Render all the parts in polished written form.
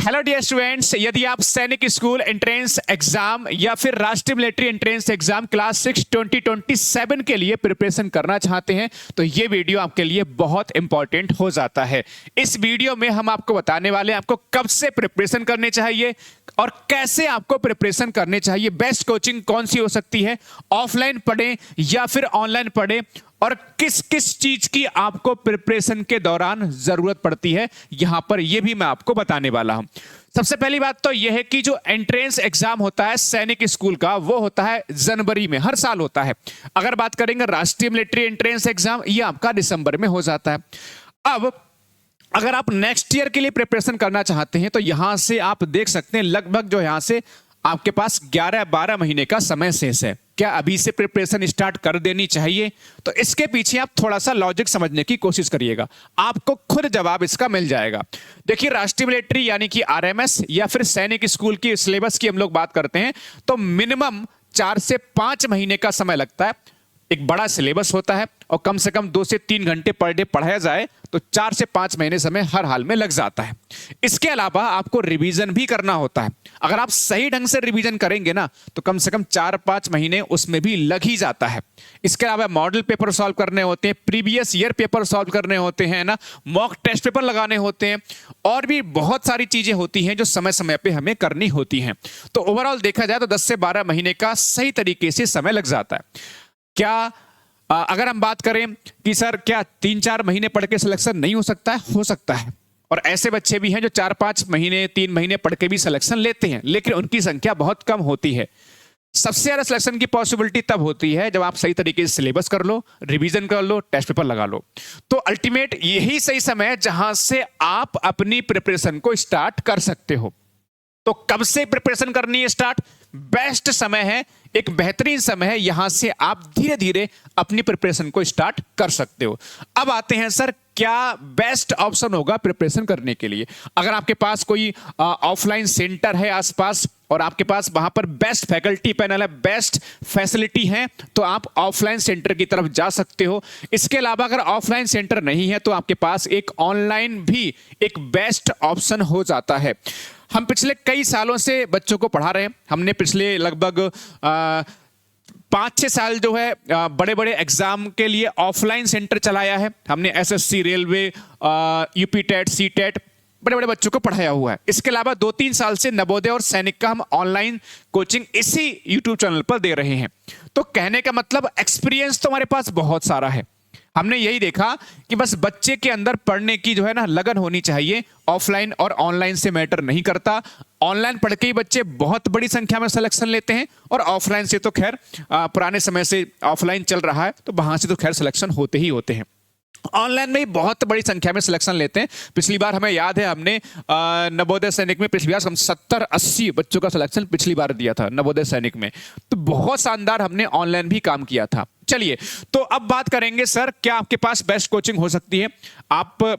Hello dear students, यदि आप सैनिक स्कूल एंट्रेंस एग्जाम या फिर राष्ट्रीय मिलिट्री एंट्रेंस एग्जाम क्लास 6 2027 के लिए प्रिपरेशन करना चाहते हैं तो ये वीडियो आपके लिए बहुत इंपॉर्टेंट हो जाता है। इस वीडियो में हम आपको बताने वाले हैं आपको कब से प्रिपरेशन करने चाहिए और कैसे आपको प्रिपरेशन करने चाहिए, बेस्ट कोचिंग कौन सी हो सकती है, ऑफलाइन पढ़ें या फिर ऑनलाइन पढ़ें, और किस किस चीज की आपको प्रिपरेशन के दौरान जरूरत पड़ती है, यहां पर यह भी मैं आपको बताने वाला हूं। सबसे पहली बात तो यह है कि जो एंट्रेंस एग्जाम होता है सैनिक स्कूल का, वो होता है जनवरी में, हर साल होता है। अगर बात करेंगे राष्ट्रीय मिलिट्री एंट्रेंस एग्जाम, यह आपका दिसंबर में हो जाता है। अब अगर आप नेक्स्ट ईयर के लिए प्रिपरेशन करना चाहते हैं तो यहां से आप देख सकते हैं लगभग जो यहां से आपके पास 11-12 महीने का समय शेष है। क्या अभी से प्रिपरेशन स्टार्ट कर देनी चाहिए? तो इसके पीछे आप थोड़ा सा लॉजिक समझने की कोशिश करिएगा, आपको खुद जवाब इसका मिल जाएगा। देखिए, राष्ट्रीय मिलिट्री यानी कि आरएमएस या फिर सैनिक स्कूल की सिलेबस की हम लोग बात करते हैं तो मिनिमम 4 से 5 महीने का समय लगता है। एक बड़ा सिलेबस होता है और कम से कम 2 से 3 घंटे पर डे पढ़ाया जाए तो 4 से 5 महीने समय हर हाल में लग जाता है। इसके अलावा आपको रिवीजन भी करना होता है। अगर आप सही ढंग से रिवीजन करेंगे ना तो कम से कम 4-5 महीने उसमें भी लग ही जाता है। इसके अलावा मॉडल पेपर सॉल्व करने होते हैं, प्रीवियस ईयर पेपर सॉल्व करने होते हैं ना, मॉक टेस्ट पेपर लगाने होते हैं, और भी बहुत सारी चीजें होती हैं जो समय समय पे हमें करनी होती हैं। तो ओवरऑल देखा जाए तो 10 से 12 महीने का सही तरीके से समय लग जाता है। क्या अगर हम बात करें कि सर क्या 3-4 महीने पढ़ के सिलेक्शन नहीं हो सकता है? हो सकता है, और ऐसे बच्चे भी हैं जो 4-5 महीने 3 महीने पढ़ के भी सिलेक्शन लेते हैं, लेकिन उनकी संख्या बहुत कम होती है। सबसे ज्यादा सिलेक्शन की पॉसिबिलिटी तब होती है जब आप सही तरीके से सिलेबस कर लो, रिवीजन कर लो, टेस्ट पेपर लगा लो। तो अल्टीमेट यही सही समय है जहां से आप अपनी प्रिपरेशन को स्टार्ट कर सकते हो। तो कब से प्रिपरेशन करनी है स्टार्ट? बेस्ट समय है, एक बेहतरीन समय है, यहां से आप धीरे धीरे अपनी प्रिपरेशन को स्टार्ट कर सकते हो। अब आते हैं सर, क्या बेस्ट ऑप्शन होगा प्रिपरेशन करने के लिए? अगर आपके पास कोई ऑफलाइन सेंटर है आसपास और आपके पास वहां पर बेस्ट फैकल्टी पैनल है, बेस्ट फैसिलिटी है, तो आप ऑफलाइन सेंटर की तरफ जा सकते हो। इसके अलावा अगर ऑफलाइन सेंटर नहीं है तो आपके पास एक ऑनलाइन भी एक बेस्ट ऑप्शन हो जाता है। हम पिछले कई सालों से बच्चों को पढ़ा रहे हैं। हमने पिछले लगभग 5-6 साल जो है बड़े बड़े एग्जाम के लिए ऑफलाइन सेंटर चलाया है। हमने SSC, railway, UP TET, C TET बड़े बड़े बच्चों को पढ़ाया हुआ है। इसके अलावा 2-3 साल से नवोदय और सैनिक का हम ऑनलाइन कोचिंग इसी यूट्यूब चैनल पर दे रहे हैं। तो कहने का मतलब एक्सपीरियंस तो हमारे पास बहुत सारा है। हमने यही देखा कि बस बच्चे के अंदर पढ़ने की जो है ना लगन होनी चाहिए। ऑफलाइन और ऑनलाइन से मैटर नहीं करता। ऑनलाइन पढ़ के ही बच्चे बहुत बड़ी संख्या में सिलेक्शन लेते हैं, और ऑफलाइन से तो खैर पुराने समय से ऑफलाइन चल रहा है तो वहां से तो खैर सिलेक्शन होते ही होते हैं। ऑनलाइन में ही बहुत बड़ी संख्या में सिलेक्शन लेते हैं। पिछली बार हमें याद है हमने नवोदय सैनिक में पिछली बार हम 70-80 बच्चों का सिलेक्शन पिछली बार दिया था नवोदय सैनिक में। तो बहुत शानदार हमने ऑनलाइन भी काम किया था। चलिए, तो अब बात करेंगे सर क्या आपके पास बेस्ट कोचिंग हो सकती है।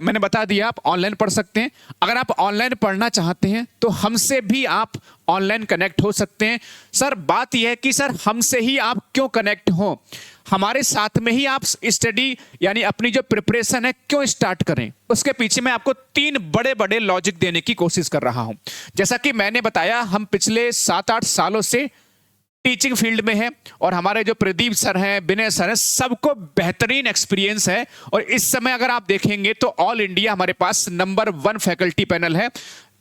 मैंने बता दिया आप ऑनलाइन पढ़ सकते हैं। अगर आप ऑनलाइन पढ़ना चाहते हैं तो हमसे भी आप ऑनलाइन कनेक्ट हो सकते हैं। सर बात यह है कि सर हमसे ही आप क्यों कनेक्ट हो, हमारे साथ में ही आप स्टडी यानी अपनी जो प्रिपरेशन है क्यों स्टार्ट करें, उसके पीछे मैं आपको 3 बड़े बड़े लॉजिक देने की कोशिश कर रहा हूं। जैसा कि मैंने बताया, हम पिछले 7-8 सालों से टीचिंग फील्ड में है और हमारे जो प्रदीप सर हैं, विनय सर हैं, सबको बेहतरीन एक्सपीरियंस है। और इस समय अगर आप देखेंगे तो ऑल इंडिया हमारे पास नंबर 1 फैकल्टी पैनल है।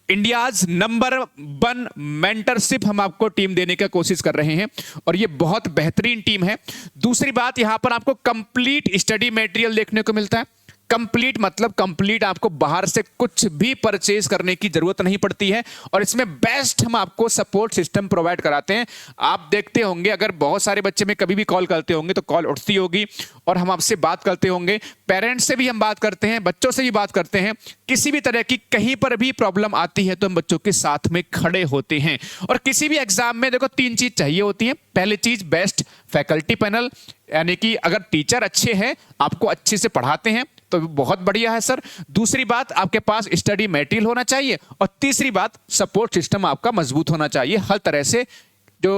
इंडियाज नंबर 1 मेंटरशिप हम आपको टीम देने की कोशिश कर रहे हैं और ये बहुत बेहतरीन टीम है। दूसरी बात, यहां पर आपको कंप्लीट स्टडी मटेरियल देखने को मिलता है। कंप्लीट मतलब कंप्लीट, आपको बाहर से कुछ भी परचेज करने की जरूरत नहीं पड़ती है, और इसमें बेस्ट हम आपको सपोर्ट सिस्टम प्रोवाइड कराते हैं। आप देखते होंगे अगर बहुत सारे बच्चे में कभी भी कॉल करते होंगे तो कॉल उठती होगी और हम आपसे बात करते होंगे। पेरेंट्स से भी हम बात करते हैं, बच्चों से भी बात करते हैं। किसी भी तरह की कहीं पर भी प्रॉब्लम आती है तो हम बच्चों के साथ में खड़े होते हैं। और किसी भी एग्जाम में देखो 3 चीज चाहिए होती है। पहली चीज बेस्ट फैकल्टी पैनल, यानी कि अगर टीचर अच्छे हैं, आपको अच्छे से पढ़ाते हैं तो बहुत बढ़िया है सर। दूसरी बात, आपके पास स्टडी मटेरियल होना चाहिए, और तीसरी बात सपोर्ट सिस्टम आपका मजबूत होना चाहिए। हर तरह से जो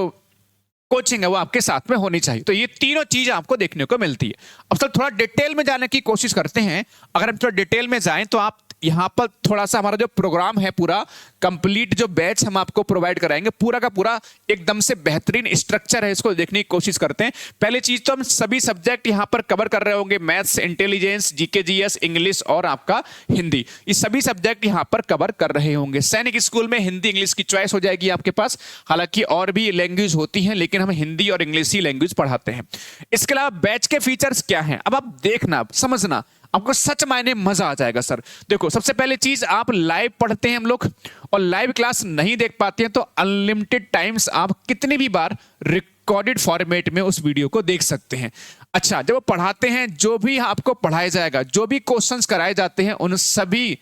कोचिंग है वो आपके साथ में होनी चाहिए। तो ये तीनों चीज आपको देखने को मिलती है। अब सर थोड़ा डिटेल में जाने की कोशिश करते हैं। अगर हम थोड़ा डिटेल में जाएं तो आप यहाँ पर थोड़ा सा हमारा जो प्रोग्राम है पूरा कंप्लीट, जो बैच हम आपको प्रोवाइड कराएंगे पूरा का पूरा एकदम से बेहतरीन स्ट्रक्चर है, इसको देखने की कोशिश करते हैं। पहले चीज तो हम सभी सब्जेक्ट यहाँ पर कवर कर रहे होंगे, maths, intelligence, GK GS, English और आपका हिंदी, ये सभी सब्जेक्ट यहाँ पर कवर कर रहे होंगे। सैनिक स्कूल में हिंदी इंग्लिश की चॉइस हो जाएगी आपके पास, हालांकि और भी लैंग्वेज होती हैं लेकिन हम हिंदी और इंग्लिश ही लैंग्वेज पढ़ाते हैं। इसके अलावा बैच के फीचर्स क्या हैं, अब आप देखना समझना, आपको सच मायने मजा आ जाएगा सर। देखो सबसे पहले चीज, आप लाइव पढ़ते हैं हम लोग और लाइव क्लास नहीं देख पाते हैं तो अनलिमिटेड टाइम्स आप कितनी भी बार रिकॉर्डेड फॉर्मेट में उस वीडियो को देख सकते हैं। अच्छा, जब पढ़ाते हैं जो भी आपको पढ़ाया जाएगा, जो भी क्वेश्चंस कराए जाते हैं, उन सभी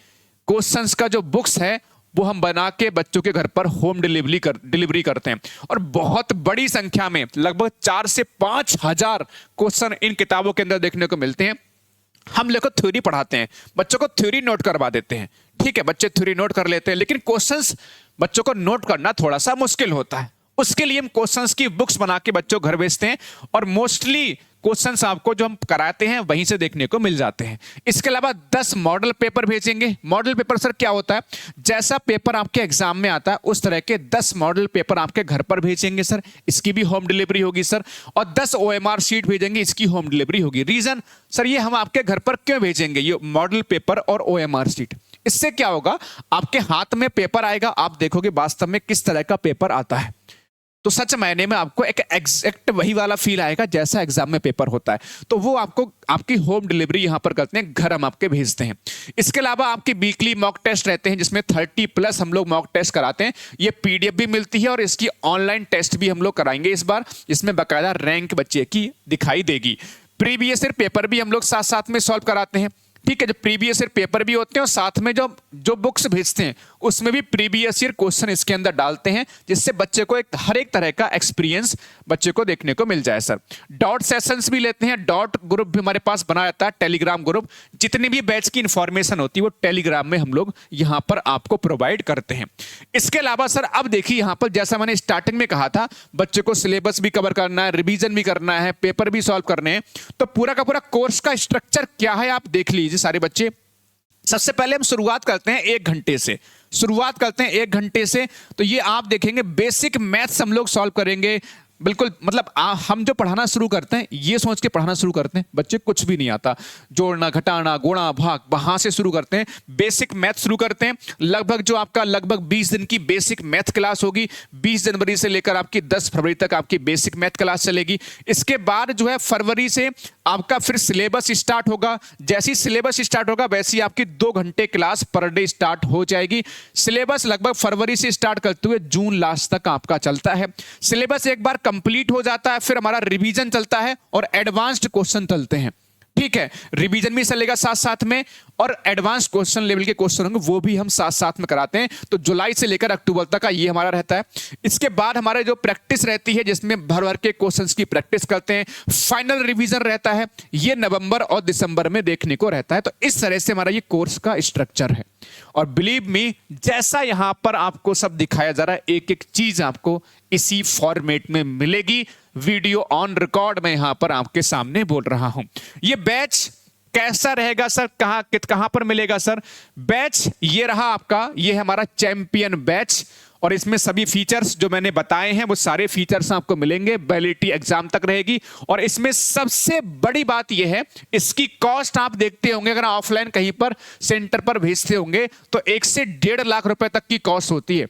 क्वेश्चंस का जो बुक्स है वो हम बना के बच्चों के घर पर होम डिलीवरी करते हैं और बहुत बड़ी संख्या में लगभग 4 से 5 हजार क्वेश्चन इन किताबों के अंदर देखने को मिलते हैं। हम लोग को थ्योरी पढ़ाते हैं, बच्चों को थ्योरी नोट करवा देते हैं, ठीक है, बच्चे थ्योरी नोट कर लेते हैं, लेकिन क्वेश्चंस बच्चों को नोट करना थोड़ा सा मुश्किल होता है। उसके लिए हम क्वेश्चंस की बुक्स बना के बच्चों घर भेजते हैं और मोस्टली क्वेश्चंस आपको जो हम कराते हैं वहीं से देखने को मिल जाते हैं। इसके अलावा 10 मॉडल पेपर भेजेंगे। मॉडल पेपर सर क्या होता है, जैसा पेपर आपके एग्जाम में आता है उस तरह के 10 मॉडल पेपर आपके घर पर भेजेंगे सर, इसकी भी होम डिलीवरी होगी सर, और 10 OMR शीट भेजेंगे, इसकी होम डिलीवरी होगी। रीजन सर, ये हम आपके घर पर क्यों भेजेंगे ये मॉडल पेपर और OMR शीट, इससे क्या होगा, आपके हाथ में पेपर आएगा, आप देखोगे वास्तव में किस तरह का पेपर आता है, तो सच मायने में आपको एक एग्जैक्ट वही वाला फील आएगा जैसा एग्जाम में पेपर होता है। तो वो आपको आपकी होम डिलीवरी यहां पर करते हैं, घर हम आपके भेजते हैं। इसके अलावा आपकी वीकली मॉक टेस्ट रहते हैं जिसमें 30+ हम लोग मॉक टेस्ट कराते हैं। ये PDF भी मिलती है और इसकी ऑनलाइन टेस्ट भी हम लोग कराएंगे इस बार, इसमें बाकायदा रैंक बच्चे की दिखाई देगी। प्रीवियस ईयर पेपर भी हम लोग साथ साथ में सॉल्व कराते हैं, ठीक है, जो प्रीवियस ईयर पेपर भी होते हैं और साथ में जो बुक्स भेजते हैं उसमें भी प्रीवियस ईयर क्वेश्चन इसके अंदर डालते हैं, जिससे बच्चे को हर एक तरह का एक्सपीरियंस बच्चे को देखने को मिल जाए सर। डॉट सेशंस भी लेते हैं, डॉट ग्रुप भी हमारे पास बना रहता है, टेलीग्राम ग्रुप, जितनी भी बैच की इंफॉर्मेशन होती है वो टेलीग्राम में हम लोग यहाँ पर आपको प्रोवाइड करते हैं। इसके अलावा सर अब देखिए यहाँ पर जैसा मैंने स्टार्टिंग में कहा था, बच्चे को सिलेबस भी कवर करना है, रिवीजन भी करना है, पेपर भी सॉल्व करने हैं, तो पूरा का पूरा कोर्स का स्ट्रक्चर क्या है आप देख लीजिए सारे बच्चे। सबसे पहले हम शुरुआत करते हैं 1 घंटे से, तो ये आप देखेंगे बेसिक मैथ्स हम लोग सॉल्व करेंगे। बिल्कुल, मतलब हम जो पढ़ाना शुरू करते हैं ये सोच के पढ़ाना शुरू करते हैं, बच्चे कुछ भी नहीं आता, जोड़ना घटाना गुणा भाग वहां से शुरू करते हैं, बेसिक मैथ शुरू करते हैं। लगभग 20 दिन की बेसिक मैथ क्लास होगी, 20 जनवरी से लेकर आपकी 10 फरवरी तक आपकी बेसिक मैथ क्लास चलेगी। इसके बाद जो है फरवरी से आपका फिर सिलेबस स्टार्ट होगा, जैसी सिलेबस स्टार्ट होगा वैसी आपकी 2 घंटे क्लास पर डे स्टार्ट हो जाएगी। सिलेबस लगभग फरवरी से स्टार्ट करते हुए जून लास्ट तक आपका चलता है। सिलेबस एक बार कंप्लीट हो जाता है फिर हमारा रिवीजन चलता है और एडवांस्ड क्वेश्चन चलते हैं, ठीक है, रिवीजन भी चलेगा साथ साथ में और एडवांस क्वेश्चन लेवल के क्वेश्चन होंगे वो भी हम साथ साथ में कराते हैं। तो जुलाई से लेकर अक्टूबर तक का ये हमारा रहता है। इसके बाद हमारे जो प्रैक्टिस रहती है जिसमें भर के क्वेश्चंस की प्रैक्टिस करते हैं, फाइनल रिवीजन रहता है, ये नवंबर और दिसंबर में देखने को रहता है। तो इस तरह से हमारा ये कोर्स का स्ट्रक्चर है और बिलीव मी जैसा यहां पर आपको सब दिखाया जा रहा है एक एक चीज आपको इसी फॉर्मेट में मिलेगी। वीडियो ऑन रिकॉर्ड में यहां पर आपके सामने बोल रहा हूं। ये बैच कैसा रहेगा सर, कहां पर मिलेगा सर? बैच ये रहा आपका, ये है हमारा चैंपियन बैच और इसमें सभी फीचर्स जो मैंने बताए हैं वो सारे फीचर्स आपको मिलेंगे, वैलिडिटी एग्जाम तक रहेगी। और इसमें सबसे बड़ी बात यह है इसकी कॉस्ट आप देखते होंगे, अगर ऑफलाइन कहीं पर सेंटर पर भेजते होंगे तो 1 से 1.5 लाख रुपए तक की कॉस्ट होती है,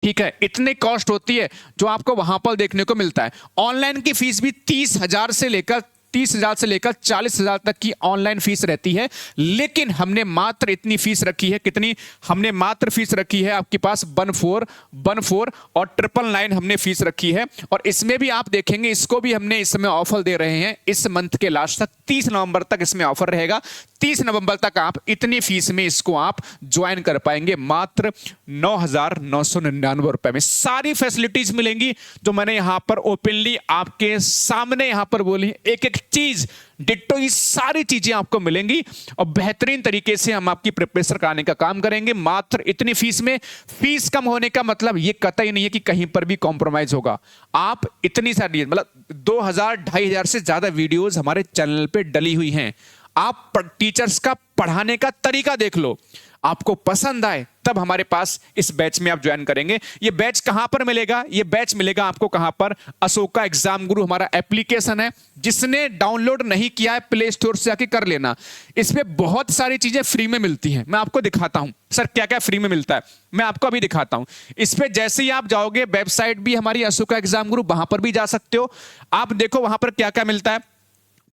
ठीक है, इतनी कॉस्ट होती है जो आपको वहां पर देखने को मिलता है। ऑनलाइन की फीस भी 30,000 से लेकर 40,000 तक की ऑनलाइन फीस रहती है, लेकिन हमने मात्र इतनी फीस रखी है, कितनी? हमने मात्र फीस रखी है आपके पास 1414 और 999 हमने फीस रखी है। और इसमें भी आप देखेंगे इसको भी हमने इस समय ऑफर दे रहे हैं, इस मंथ के लास्ट तक 30 नवंबर तक इसमें ऑफर रहेगा। 30 नवंबर तक आप इतनी फीस में इसको आप ज्वाइन कर पाएंगे, मात्र 9,999 रुपए में सारी फैसिलिटीज मिलेंगी जो मैंने यहां पर ओपनली आपके सामने यहां पर बोली, एक एक चीज डिट्टो, ये सारी चीजें आपको मिलेंगी और बेहतरीन तरीके से हम आपकी प्रिपरेशन कराने का काम करेंगे मात्र इतनी फीस में। फीस कम होने का मतलब ये कतई नहीं है कि कहीं पर भी कॉम्प्रोमाइज होगा। आप इतनी सारी मतलब 2,000-2,500 से ज्यादा वीडियोस हमारे चैनल पे डली हुई हैं, आप टीचर्स का पढ़ाने का तरीका देख लो, आपको पसंद आए तब हमारे पास इस बैच में आप ज्वाइन करेंगे। ये बैच कहां पर मिलेगा? ये बैच मिलेगा आपको कहां पर? अशोका एग्जाम गुरु हमारा एप्लीकेशन है, जिसने डाउनलोड नहीं किया है प्ले स्टोर से जाके कर लेना। इसमें बहुत सारी चीजें फ्री में मिलती हैं, मैं आपको दिखाता हूं सर क्या क्या फ्री में मिलता है, मैं आपको अभी दिखाता हूं। इस पे जैसे ही आप जाओगे, वेबसाइट भी हमारी अशोका एग्जाम गुरु, वहां पर भी जा सकते हो। आप देखो वहां पर क्या क्या मिलता है।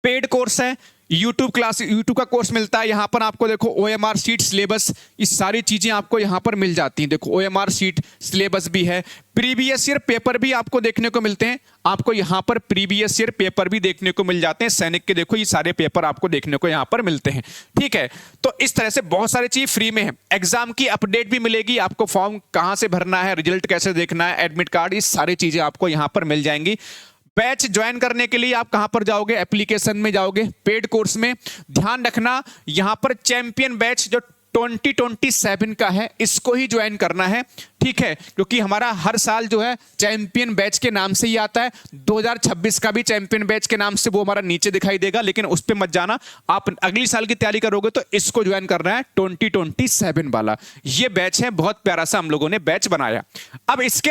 पेड कोर्स है, यूट्यूब क्लास, यूट्यूब का कोर्स मिलता है। यहां पर आपको देखो ओएमआर शीट, सिलेबस, ये सारी चीजें आपको यहां पर मिल जाती हैं। देखो ओएमआर शीट, सिलेबस भी है, प्रीवियस ईयर पेपर भी आपको देखने को मिलते हैं। आपको यहां पर प्रीवियस ईयर पेपर भी देखने को मिल जाते हैं। सैनिक के देखो ये सारे पेपर आपको देखने को यहां पर मिलते हैं, ठीक है। तो इस तरह से बहुत सारी चीज फ्री में है। एग्जाम की अपडेट भी मिलेगी आपको, फॉर्म कहां से भरना है, रिजल्ट कैसे देखना है, एडमिट कार्ड, ये सारी चीजें आपको यहां पर मिल जाएंगी। बैच ज्वाइन करने के लिए आप कहां पर जाओगे? एप्लीकेशन में जाओगे, पेड कोर्स में। ध्यान रखना यहां पर चैंपियन बैच जो 2027 का है, इसको ही ज्वाइन करना है, ठीक है, क्योंकि हमारा हर साल जो है चैंपियन बैच के नाम से ही आता है। 2026 का भी चैंपियन बैच के नाम से वो हमारा नीचे दिखाई देगा, लेकिन उस पे मत जाना। आप अगली साल की तैयारी करोगे तो इसको ज्वाइन करना है, 2027 वाला। ये बैच है, बहुत प्यारा सा हम लोगों ने बैच बनाया। अब इसके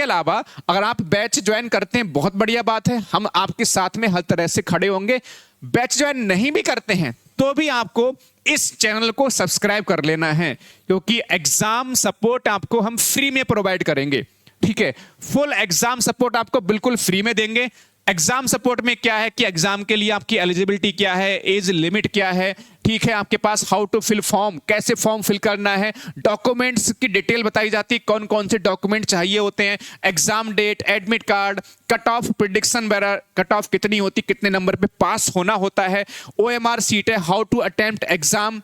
अलावा अगर आप बैच ज्वाइन करते हैं, बहुत बढ़िया बात है, हम आपके साथ में हर तरह से खड़े होंगे। बैच ज्वाइन नहीं भी करते हैं तो भी आपको इस चैनल को सब्सक्राइब कर लेना है, क्योंकि एग्जाम सपोर्ट आपको हम फ्री में प्रोवाइड करेंगे, ठीक है। फुल एग्जाम सपोर्ट आपको बिल्कुल फ्री में देंगे। एग्जाम सपोर्ट में क्या है कि एग्जाम के लिए आपकी एलिजिबिलिटी क्या है, एज लिमिट क्या है, ठीक है, आपके पास हाउ टू फिल फॉर्म, कैसे फॉर्म फिल करना है, डॉक्यूमेंट्स की डिटेल बताई जाती है, कौन कौन से डॉक्यूमेंट चाहिए होते हैं, exam date, admit card, cut off prediction वगैरह, कट ऑफ कितनी होती, कितने नंबर पे पास होना होता है, ओएमआर सीट है, how to attempt exam,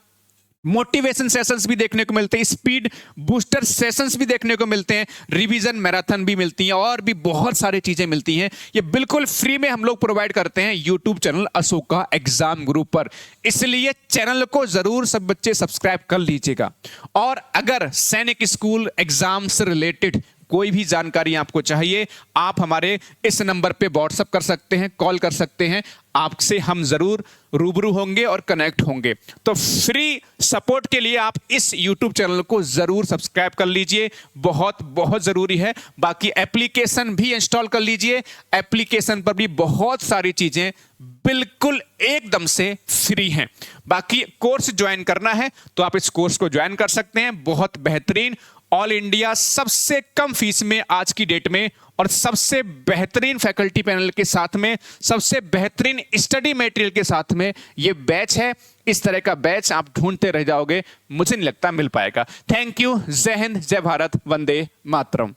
motivation sessions भी देखने को मिलते हैं, स्पीड बूस्टर सेशंस भी देखने को मिलते हैं, रिवीजन मैराथन भी मिलती हैं, और भी बहुत सारी चीजें मिलती हैं। ये बिल्कुल फ्री में हम लोग प्रोवाइड करते हैं YouTube channel Ashoka exam group पर, इसलिए चैनल को जरूर सब बच्चे सब्सक्राइब कर लीजिएगा। और अगर सैनिक स्कूल एग्जाम से रिलेटेड कोई भी जानकारी आपको चाहिए, आप हमारे इस नंबर पे व्हाट्सएप कर सकते हैं, कॉल कर सकते हैं, आपसे हम जरूर रूबरू होंगे और कनेक्ट होंगे। तो फ्री सपोर्ट के लिए आप इस YouTube चैनल को जरूर सब्सक्राइब कर लीजिए, बहुत बहुत जरूरी है। बाकी एप्लीकेशन भी इंस्टॉल कर लीजिए, एप्लीकेशन पर भी बहुत सारी चीजें बिल्कुल एकदम से फ्री हैं। बाकी कोर्स ज्वाइन करना है तो आप इस कोर्स को ज्वाइन कर सकते हैं, बहुत बेहतरीन, ऑल इंडिया सबसे कम फीस में आज की डेट में, और सबसे बेहतरीन फैकल्टी पैनल के साथ में, सबसे बेहतरीन स्टडी मटेरियल के साथ में ये बैच है। इस तरह का बैच आप ढूंढते रह जाओगे, मुझे नहीं लगता मिल पाएगा। थैंक यू, जय हिंद, जय भारत, वंदे मातरम।